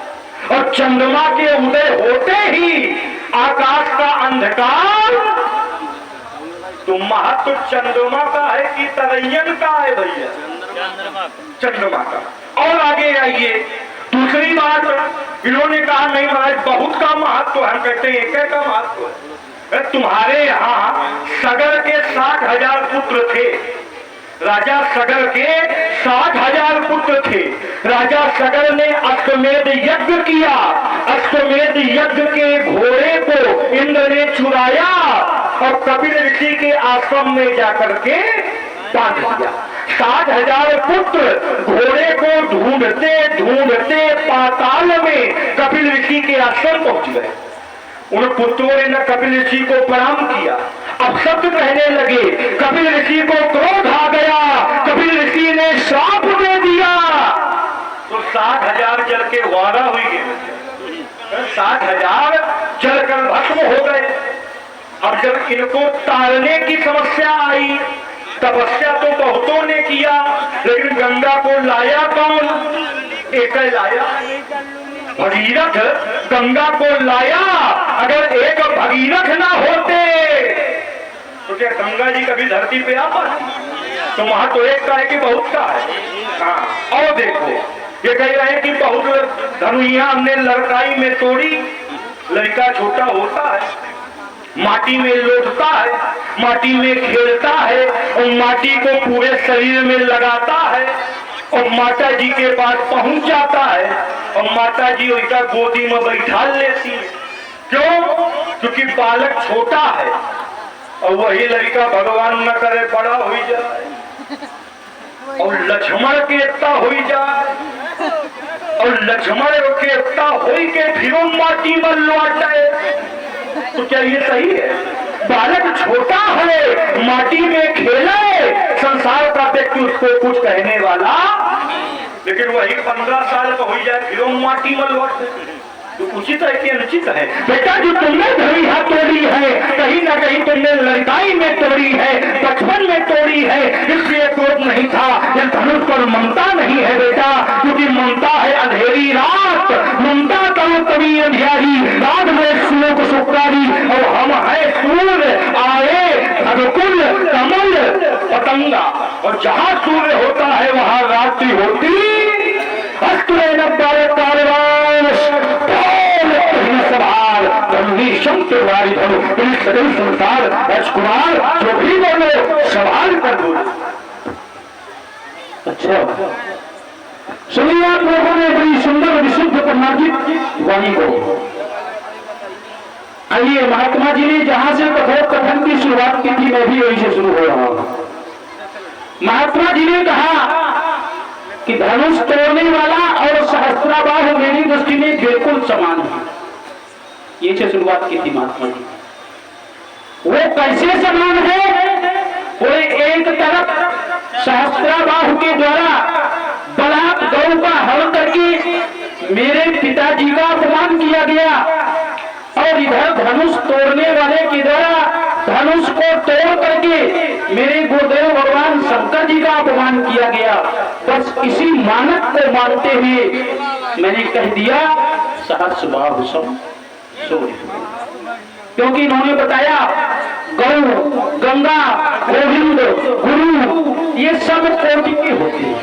और चंद्रमा के उदय होते ही आकाश का अंधकार, तो महत्व चंद्रमा का है कि तरयन का है भैया? चंद्रमा का। और आगे आइए, दूसरी बात इन्होंने कहा नहीं महाराज बहुत का महत्व, हम कहते हैं एक का महत्व है। तुम्हारे यहाँ सगर के 60,000 पुत्र थे, राजा सगर के 60,000 पुत्र थे। राजा सगर ने अश्वमेध यज्ञ किया, अश्वमेध यज्ञ के घोड़े को इंद्र ने चुराया और कपिल ऋषि के आश्रम में जाकर के बांध दिया। 60,000 पुत्र घोड़े को ढूंढते ढूंढते पाताल में कपिल ऋषि के आश्रम पहुंच गए। उन पुत्रों ने न कपिल ऋषि को प्रणाम किया, अब शब्द कहने लगे। कपिल ऋषि को क्रोध आ गया, कपिल ऋषि ने श्राप दे दिया, तो 60,000 जल के वारा हुई गए, 60,000 जलकर भस्म हो गए। अब जब इनको तारने की समस्या आई, तपस्या तो बहुतों ने किया, लेकिन गंगा को लाया कौन? एक ही लाया, भगीरथ गंगा को लाया। अगर एक भगीरथ ना होते तो क्या गंगा जी कभी धरती पे आ पाती? तो वहां तो एक का है कि बहुत का है? हाँ। और देखो ये कह रहे हैं कि बहुत धनुइया हमने लड़काई में तोड़ी, लड़का छोटा होता है, माटी में लौटता है, माटी में खेलता है, और माटी को पूरे शरीर में लगाता है, और माता जी के पास पहुंच जाता है, और माता जी उसका गोदी में बैठा लेती है। क्यों? क्योंकि बालक छोटा है, और वही लड़का भगवान न करे बड़ा हो जाए, और लक्ष्मण के इतना हो जाए, और लक्ष्मण के इतना हो के फिर माटी में लौटे, तो क्या ये सही है? बालक छोटा है, माटी में खेले, संसार का व्यक्ति उसको कुछ कहने वाला, लेकिन वही 15 साल का हो जाए फिर माटी में लौटे, तो उचित है कि अनुचित है? बेटा जो तुमने धनुइया तोड़ी है, कहीं ना कहीं तुमने लड़काई में तोड़ी है, बचपन में तोड़ी है, इसलिए क्रोध नहीं था। यह धनुष पर ममता नहीं है बेटा, क्योंकि ममता है अंधेरी रात, ममता करो कभी अंधियारी, रात में सूर्य को सुप्रारी, और हम है सूर्य आए अनुकूल कमल पतंगा, और जहाँ सूर्य होता है वहाँ रात्रि होती। संसार राजकुमार जो भी बोलो सवाल कर बोलो। अच्छा सुनिए, आप लोगों ने बड़ी सुंदर विशुद्ध परमार्जित वाणी को। आइए, महात्मा जी ने जहां से कथोपकथन की शुरुआत की थी, मैं भी वहीं से शुरू हो रहा हूं। महात्मा जी ने कहा कि धनुष तोड़ने वाला और सहस्त्राबाहु मेरी दृष्टि में बिल्कुल समान है, ये से शुरुआत की थी महात्मा जी। वो कैसे समान है? वो एक तरफ सहस्त्राबाहु के द्वारा बलात् गौ का हरण करके मेरे पिताजी का अपमान किया गया, और इधर धनुष तोड़ने वाले के द्वारा धनुष को तोड़ करके मेरे गुरुदेव भगवान शंकर जी का अपमान किया गया। बस इसी मानक को मानते हुए मैंने कह दिया सहस्रबाहु सम सूर्य, क्योंकि इन्होंने बताया गौ, गंगा, गोविंद, गुरु ये सब कोटि के होते हैं,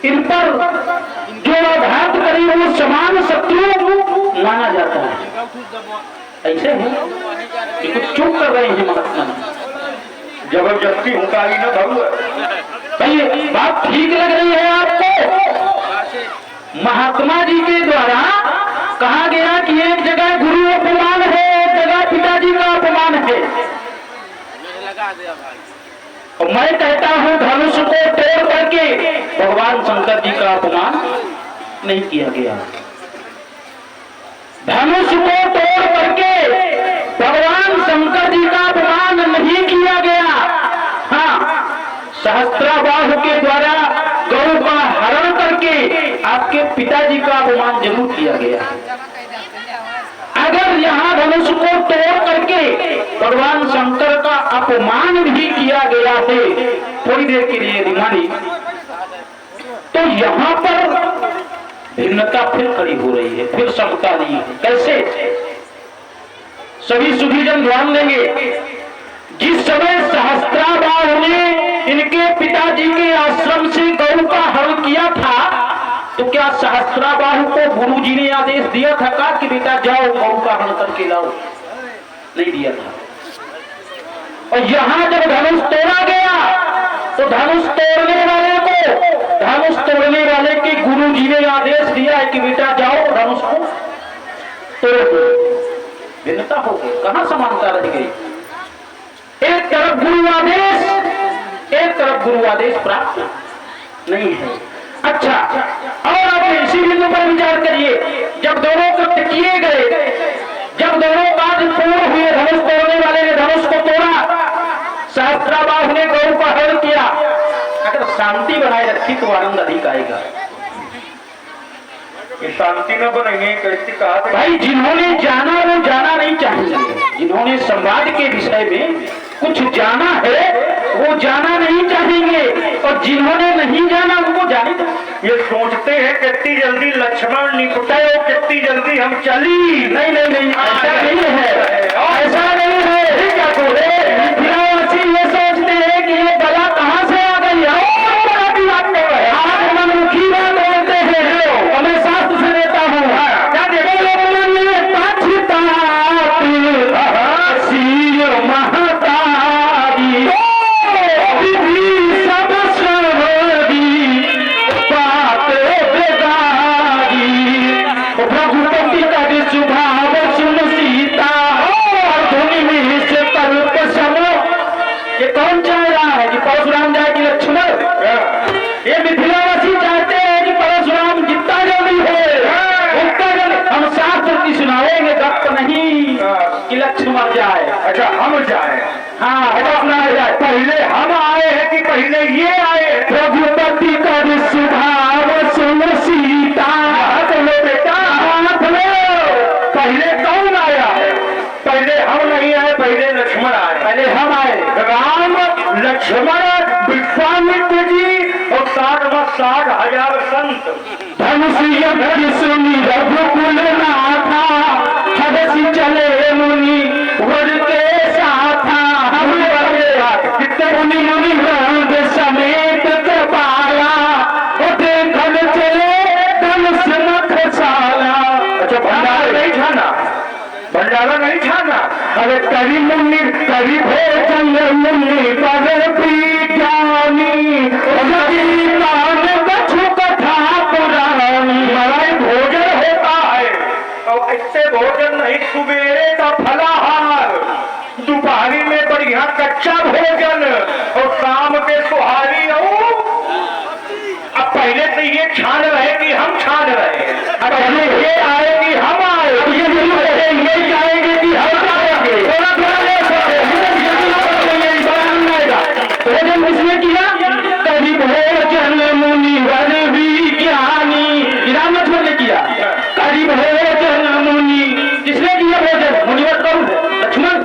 इन पर जो आघात करे वो समान शत्रु माना जाता है। ऐसे है कुछ चुप कर रहे हैं महात्मा, जबरदस्ती हुकारी न भाई, बात ठीक लग रही है आपको? महात्मा जी के द्वारा कहा गया कि एक जगह गुरु अपमान है, एक जगह पिताजी का अपमान है, और मैं कहता हूं धनुष को तोड़ करके भगवान शंकर जी का अपमान नहीं किया गया। धनुष को तोड़ करके पिताजी का अपमान नहीं किया गया। हाँ, सहस्त्राबाहु के द्वारा गौ का हरण करके आपके पिताजी का अपमान जरूर किया गया। अगर यहाँ धनुष को तोड़ करके भगवान शंकर का अपमान भी किया गया है थोड़ी देर के लिए रिमानी, तो यहाँ पर भिन्नता फिर खड़ी हो रही है, फिर समता नहीं है। कैसे? सभी सुधीजन ध्यान देंगे। जिस समय सहस्त्राबाहु ने इनके पिताजी के आश्रम से गौ का हरण किया था, तो क्या सहस्त्राबाहु को गुरुजी ने आदेश दिया था का कि बेटा जाओ गौ का हरण करके लाओ? नहीं दिया था। और यहां जब धनुष तोड़ा गया तो धनुष तोड़ने वाले के गुरुजी ने आदेश दिया है कि बेटा जाओ धनुष को तोड़ दो। भिन्नता हो गई, कहां समानता रह गई? एक तरफ गुरु आदेश, एक तरफ गुरु आदेश प्राप्त नहीं है। अच्छा, और आप इसी बिंदु पर विचार करिए। जब दोनों कृत्य किए गए, जब दोनों कार्य पूर्ण हुए, धनुष तोड़ने वाले ने धनुष को तोड़ा, सहस्त्राबाहु ने गौ का हरण किया, अगर शांति बनाए रखी तो आनंद अधिक आएगा। ये शांति न बनेंगे कैसे कहा भाई? जिन्होंने जाना वो जाना नहीं चाहेंगे, जिन्होंने समाज के विषय में कुछ जाना है वो जाना नहीं चाहेंगे, और जिन्होंने नहीं जाना उनको जाने दो। ये सोचते हैं कितनी जल्दी लक्ष्मण निपटे हो, कितनी जल्दी हम चली। नहीं नहीं नहीं, ऐसा नहीं है, ऐसा नहीं है। क्या बोले? ये सोचते हैं कि ये बला कहाँ से आ गई है। आप मनमुखी बात बोलते हैं, मैं शास्त्र से देता हूँ। क्या देखो मर जाए। अच्छा हम जाए? हाँ, अपना जाए। पहले हम आए हैं कि पहले ये आए? रघुपति कर स्वभाव सुन सीता। चलो बेटा पहले कौन आया है? पहले हम नहीं आए, पहले लक्ष्मण आए। पहले हम आए। राम लक्ष्मण विश्वामित्र जी और 60,000 संत धनुष यज्ञ सुनी रघुकुल नाथा, हदसी चले मुनि वर के साथा। हम कितने मुनि मुनि वृंद समेत कृपाला, देखन चले धनुष मखशाला। अच्छा भंडारा नहीं खाना, भंडारा नहीं खाना। अरे करी मुनि करी भोजन मुनि पर भी ज्ञानी, कछु कथा पुरानी। हमारा भोजन होता है और इससे भोजन नहीं, सुबेरे का फलाहार, दोपहरी में बढ़िया कच्चा भोजन और शाम के सुहारी। अब पहले तो ये छान रहे कि हम छान रहे, पहले ये आए कि हम आए, ये जाएंगे कि हम आएंगे। भोजन किसने किया? कभी भोजन मुनि वर भी ज्ञानी, राम लक्ष्मण ने किया। कभी भोजन मुनि, किसने किया भोजन? मुनिवर कौन है? लक्ष्मण।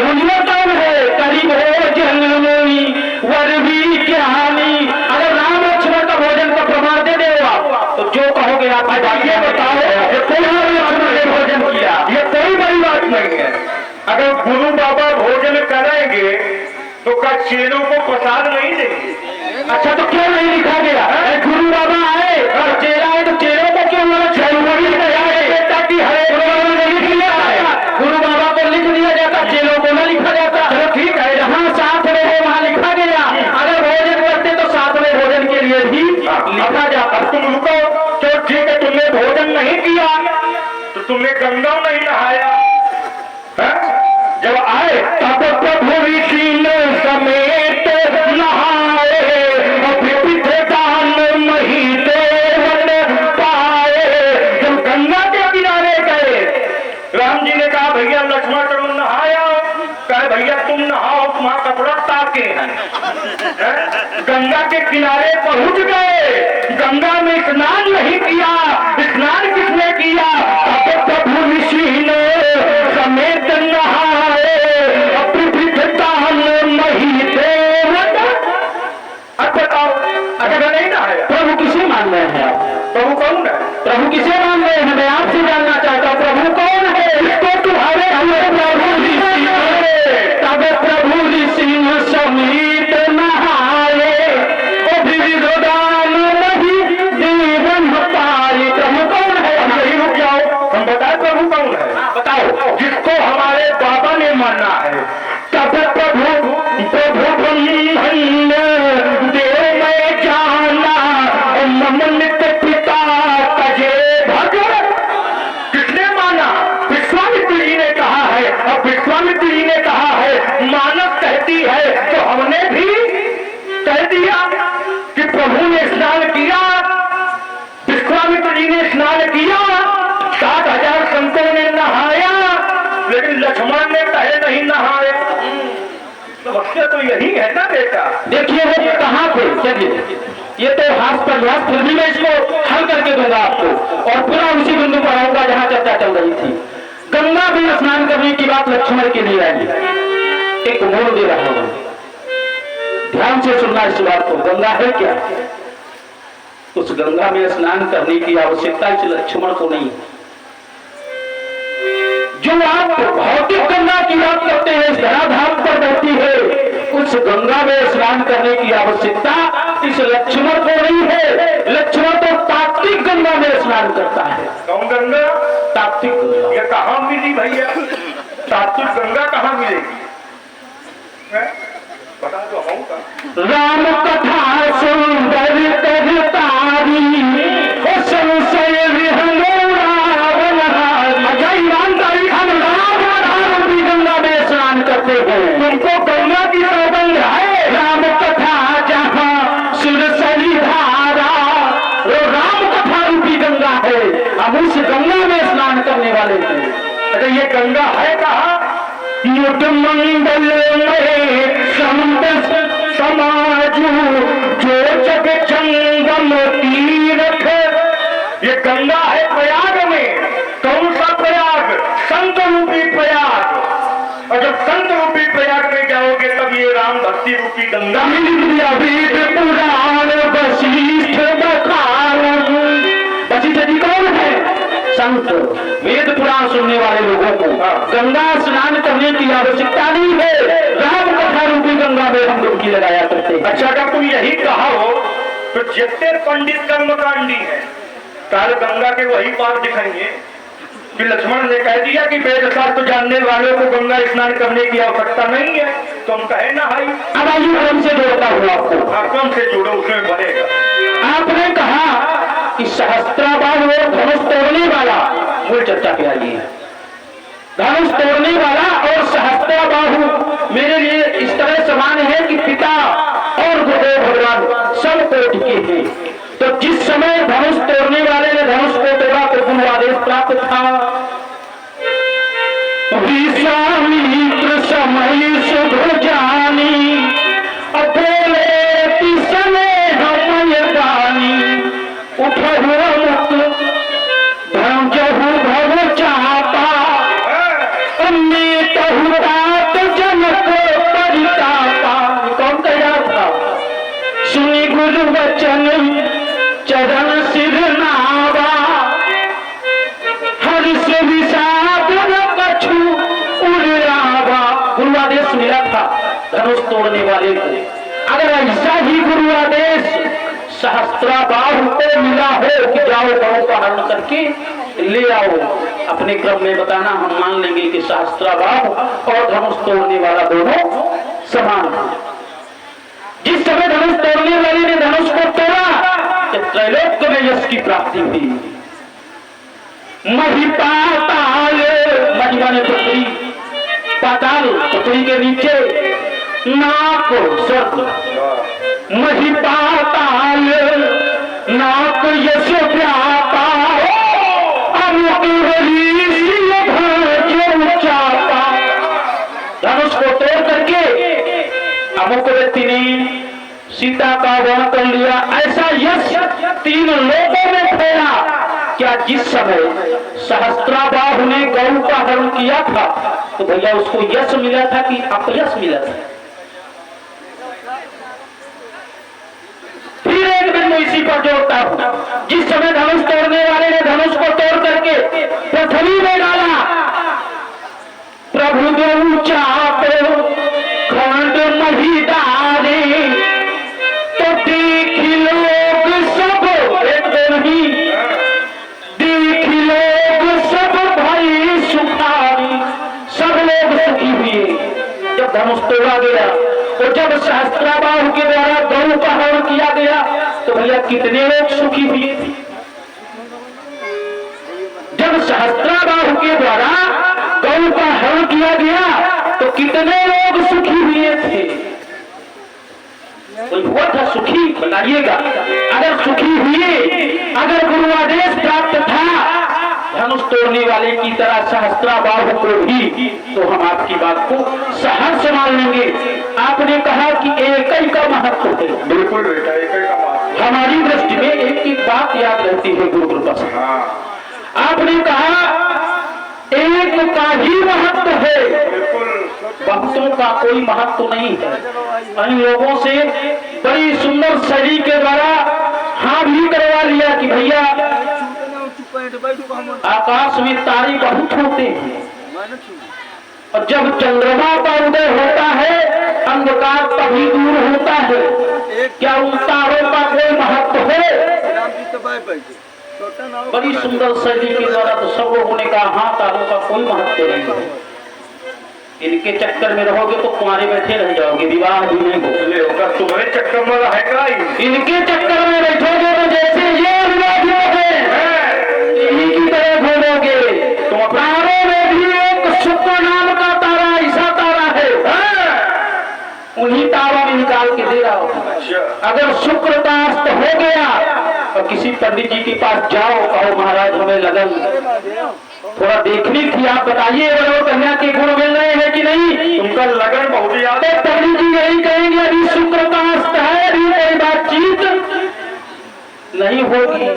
मुनिवर कौन है? कभी भोजन मुनि वर भी ज्ञानी। अगर राम लक्ष्मण का भोजन का प्रमाण दे दे आप, तो जो कहोगे आप ये बताओ ये कोई लक्ष्मण ने भोजन किया, ये कोई बड़ी बात नहीं है। अगर गुरु बाबा भोजन करेंगे तो क्या चेलों को प्रसाद नहीं देंगे? अच्छा तो क्यों नहीं लिखा गया? गुरु बाबा आए और चेला आए तो चेलों को क्यों लिख लिया है? गुरु बाबा को लिख दिया जाता, चेलों को न लिखा जाता। चलो ठीक है, जहाँ साथ में हो वहाँ लिखा गया। अगर भोजन करते तो साथ में भोजन के लिए भी लिखा जाता। तुम रुको, तो ठीक है तुमने भोजन नहीं किया तो तुमने गंगा नहीं नहाया है? जब आए तब प्रभु ऋषि समेत नहाए, दान मही देवन पाए। जब गंगा के किनारे गए, राम जी ने कहा भैया लक्ष्मण तुम नहाया गंगा के किनारे पहुंच गए, गंगा में स्नान नहीं किया। स्नान किसने किया? अब प्रभु ऋषि ने समेत नहाए, मही देव। अब बताओ, अगर नहीं नहाया प्रभु किसे मान रहे हैं आप? प्रभु कौन है? प्रभु किसे मान रहे हैं? मैं आपसे जानना चाहता हूँ, प्रभु कौन है? इसको तुम्हारे हुए प्रभु ऋषि है। तब प्रभु ऋषि समीत नहाए, प्रभु कौन है? यही रुक जाओ, हम बताए प्रभु कौन है। बताओ। जिसको हमारे बाबा ने माना है। तब प्रभु ब्रह्मन देव में जाना, ममनित पिता तजे भग। किसने माना? विश्वामित्र जी ने कहा है। अब विश्वामित्र जी ने कहा है, मानस कहती है, तो हमने भी कह दिया कि प्रभु ने स्नान किया, विश्वामित्र जी ने स्नान किया, 60,000 संतों ने नहाया, लेकिन लक्ष्मण ने कहे नहीं नहाए। समस्या तो यही है ना बेटा। देखिए वो कहाँ थे? चलिए, ये तो हास्यास्पद, फिर भी मैं इसको हल करके दूंगा आपको, और पूरा उसी बिंदु पर आऊंगा जहाँ चर्चा चल रही थी। गंगा में स्नान करने की बात लक्ष्मण के लिए आई। एक मोड़ दे रहा हूं, ध्यान से सुनना इस बात को। गंगा है क्या? उस गंगा में स्नान करने की आवश्यकता इस लक्ष्मण को नहीं। जो आप भौतिक गंगा की बात करते हैं, इस धराधाम पर बहती है, उस गंगा में स्नान करने की आवश्यकता इस लक्ष्मण को नहीं है। लक्ष्मण तो तात्विक गंगा में स्नान करता है। कौन गंगा? तात्विक गंगा। ये कहाँ मिली भैया? तात्विक गंगा कहाँ मिलेगी? बता दो हमका। राम कथा सुंदर तारी, संशय ईमानदारी हम राम गंगा में स्नान करते हैं। तुमको गंगा की सौगंध है। राम कथा जहाँ सुरसरी धारा, वो राम कथा रूपी गंगा है। हम उस गंगा में स्नान करने वाले हैं। अरे ये गंगा है कहाँ? युद्ध मंडल में संत समाजू, जो जग जंगम तीरथ। ये गंगा है प्रयाग में। कौन सा प्रयाग? संत रूपी प्रयाग। और जब संत रूपी प्रयाग में जाओगे तब ये राम भक्ति रूपी गंगा। वेद पुराण वशिष्ठ बखान। वशिष्ठ जी कौन है? संत। वेद पुराण सुनने वाले लोगों को गंगा स्नान करने की आवश्यकता नहीं है। राम कथा रूपी गंगा में हम डुबकी लगाया करते हैं। अच्छा, अगर तुम यही कहा हो तो जितने पंडित कर्मकांडी हैं, कल गंगा के वही पार दिखाएंगे कि लक्ष्मण ने कह दिया कि वेद शास्त्र जानने वालों को गंगा स्नान करने की आवश्यकता नहीं है, तो हम कहे ना भाई। अब आइए क्रम से जोड़ता हूँ आपको। क्रम से जोड़ो, उसमें बनेगा। आपने कहा कि सहस्त्राबाहु और धनुष तोड़ने वाला, मूल चर्चा पे आइए। धनुष तोड़ने वाला और सहस्त्राबाहु मेरे लिए इस तरह समान है कि पिता और गुरुदेव भगवान सब कोटि के हैं। तो जिस समय धनुष तोड़ने वाले ने धनुष को तोड़ा तो गुरु आदेश प्राप्त था। विश्वामित्र समय शुभ जानी, अपोले समय हम दानी। उठहु मुक्त भंजहु भव चापा, अमृतहु तात जनक परितापा। कौन कह रहा था? सुनि गुरु वचन चरण सिर नावा, हर्ष विषाद कछु उड़ावा। गुरु आदेश मिला था धनुष तोड़ने वाले को। अगर ऐसा ही गुरु आदेश सहस्त्राबाहु को मिला हो कि जाओ गौ का हरण करके ले आओ, अपने क्रम में बताना, हम मान लेंगे कि सहस्त्राबाहु और धनुष तोड़ने वाला दोनों समान है। जिस समय धनुष तोड़ने वाले ने धनुष को तोड़ा तो त्रैलोक्य में यश की प्राप्ति हुई। मही पाताल, महिमा ने पृथ्वी, पाताल पृथ्वी के नीचे, नाक स्वर्ग। मही पाताल नाक यश व्यापा, धनुष को तोड़ करके अब अमुक व्यक्ति ने सीता का वर्ण कर लिया, ऐसा यश 3 लोगों में फैला। क्या जिस समय सहस्त्राबाहु ने गौ का हरण किया था तो भैया उसको यश मिला था कि अपयश मिला था? फिर एक बिंदु इसी पर जोड़ता हूं, जिस समय धनुष तोड़ने वाले ने धनुष को तोड़ करके पृथ्वी में डाला, प्रभु देव चाहते खंड मही डाले तो देख लोग सब, एक दो नहीं, देख लोग सब भाई सुखारी, सब लोग सुखी हुए जब धनुष तोड़ा गया। और जब सहस्त्राबाहु के द्वारा गौ का हरण किया गया तो भैया कितने लोग सुखी हुए थे? जब सहस्त्राबाहु के द्वारा गौ का हरण किया गया तो कितने लोग सुखी हुए थे? कोई हुआ था सुखी? बताइएगा। अगर सुखी हुए, अगर गुरु आदेश प्राप्त था धनुष तोड़ने वाले की तरह सहस्त्राबाहु को भी, तो हम आपकी बात को सहर्ष मान लेंगे। आपने कहा कि एक ही का महत्व है। बिल्कुल बेटा, एक ही का महत्व। हमारी दृष्टि में एक एक बात याद रहती है गुरु कृपा से। आपने कहा एक का ही महत्व है, बहुतों का कोई महत्व नहीं है। इन लोगों से बड़ी सुंदर शैली के द्वारा हाँ भी करवा लिया कि भैया आकाश में तारे बहुत होते हैं और जब चंद्रमा का उदय होता है अंधकार तभी दूर होता है। क्या उन तारों का कोई महत्व है? बड़ी सुंदर शैली के द्वारा तो सब लोगों ने कहा हाँ तारों का कोई महत्व नहीं है। इनके चक्कर में रहोगे तो कुंवारे बैठे रह जाओगे, विवाह भी नहीं होगा। तुम्हारे चक्कर में रहेगा, इनके चक्कर में बैठोगे तो जैसे ये विवाह है इन्हीं की तरह घूमोगे। तुम तारों में भी एक शुक्र नाम का तारा ऐसा तारा है, उन्हीं तारों में निकाल के दे रहा हो। अगर शुक्र का अस्त हो गया और किसी पंडित जी के पास जाओ, कहो महाराज हमें लगन थोड़ा देखनी थी, आप बताइए वो कन्या के गुण मिल रहे हैं कि नहीं? उनका लगन बहुत याद है। पंडित जी यही कहेंगे अभी शुक्र का अस्त है, अभी कोई बातचीत नहीं होगी।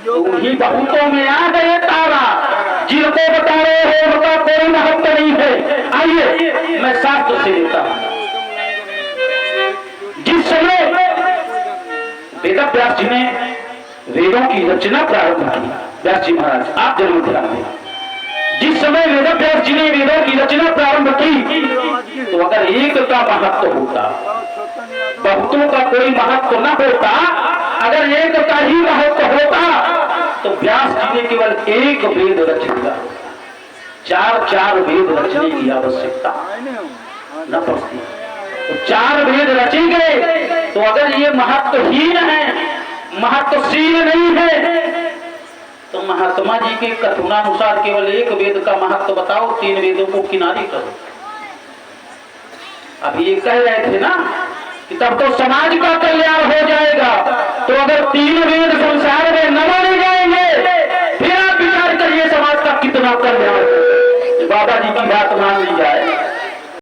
उन्हीं बहुतों में आ गए तारा जिनको बता रहे हो उनका कोई महत्व नहीं है। आइए मैं शास्त्र से लेता हूं। जिस समय वेद व्यास जी ने वेदों की रचना प्रारंभ की, व्यास जी महाराज आप जरूर ध्यान दें, जिस समय वेद व्यास जी ने वेदों की रचना प्रारंभ की तो अगर एक का महत्व होता, बहुतों का कोई महत्व न होता, अगर एक का ही महत्व होता तो व्यास जी ने केवल एक वेद रच दिया, 4 वेद रचने की आवश्यकता न पड़ती। तो 4 वेद रचे गए तो अगर ये महत्वहीन है, महत्वशील नहीं है तो महात्मा जी के कथनानुसार केवल एक वेद का महत्व बताओ, 3 वेदों को किनारे करो। अभी ये कह रहे थे ना कि तब तो समाज का कल्याण हो जाएगा। तो अगर 3 वेद संसार